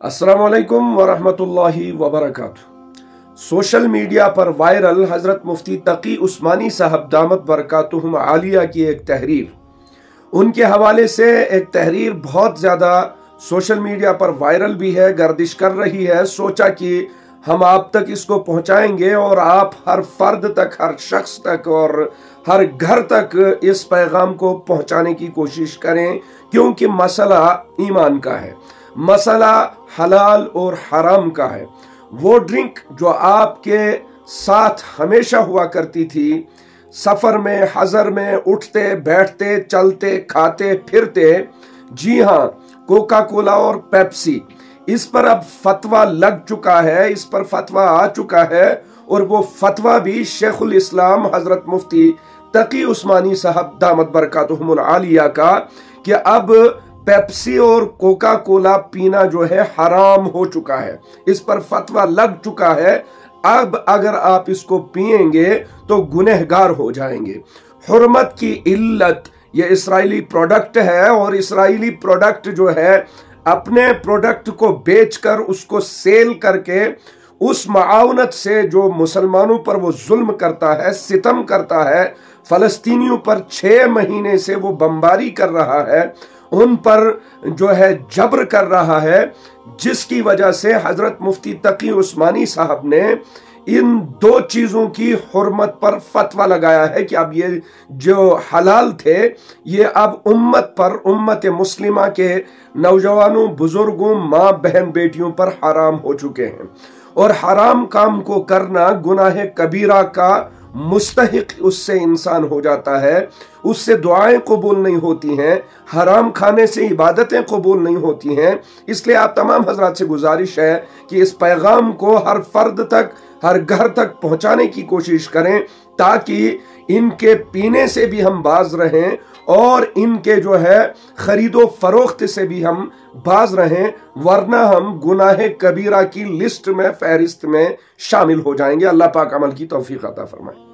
अस्सलामुअलैकुम वरहमतुल्लाहि वबरकातुहू। Social media पर वायरल हजरत मुफ्ती तकी उस्मानी साहब दामत बरकातुहुम आलिया की एक तहरीर, उनके हवाले से एक तहरीर बहुत ज़्यादा सोशल मीडिया पर वायरल भी है, गर्दिश कर रही है। सोचा कि हम आप तक इसको पहुंचाएंगे और आप हर फर्द तक, हर शख्स तक और हर घर तक इस पैगाम को पहुंचाने की कोशिश करें, क्योंकि मसला ईमान का है, मसला हलाल और हराम का है। वो ड्रिंक जो आपके साथ हमेशा हुआ करती थी, सफर में, हजर में, उठते बैठते चलते खाते फिरते, जी हाँ, कोका कोला और पेप्सी, इस पर अब फतवा लग चुका है, इस पर फतवा आ चुका है। और वो फतवा भी शेखुल इस्लाम हजरत मुफ्ती तकी उस्मानी साहब दामत बरकातुहुमुल आलिया का, कि अब पेप्सी और कोका कोला पीना जो है हराम हो चुका है, इस पर फतवा लग चुका है। अब अगर आप इसको पिएंगे तो गुनहगार हो जाएंगे। हुर्मत की इल्लत, ये इस्राएली प्रोडक्ट है और इस्राएली प्रोडक्ट जो है अपने प्रोडक्ट को बेचकर उसको सेल करके उस माआवनत से जो मुसलमानों पर वो जुल्म करता है, सितम करता है, फलस्तीनियों पर 6 महीने से वो बमबारी कर रहा है, उन पर जो है जबर कर रहा है, जिसकी वजह से हजरत मुफ्ती तकी उस्मानी साहब ने इन 2 चीजों की हुर्मत पर फतवा लगाया है कि अब ये जो हलाल थे, ये अब उम्मत पर, उम्मत मुस्लिमा के नौजवानों, बुजुर्गों, माँ बहन बेटियों पर हराम हो चुके हैं। और हराम काम को करना गुनाह कबीरा का मुस्तहिक उससे इंसान हो जाता है, उससे दुआएं कबूल नहीं होती हैं, हराम खाने से इबादतें कबूल नहीं होती हैं। इसलिए आप तमाम हजरात से गुजारिश है कि इस पैगाम को हर फर्द तक, हर घर तक पहुंचाने की कोशिश करें, ताकि इनके पीने से भी हम बाज रहें और इनके जो है खरीदो फरोख्त से भी हम बाज रहें, वरना हम गुनाह कबीरा की लिस्ट में, फहरिस्त में शामिल हो जाएंगे। अल्लाह पाक अमल की तौफीक अता फरमाए।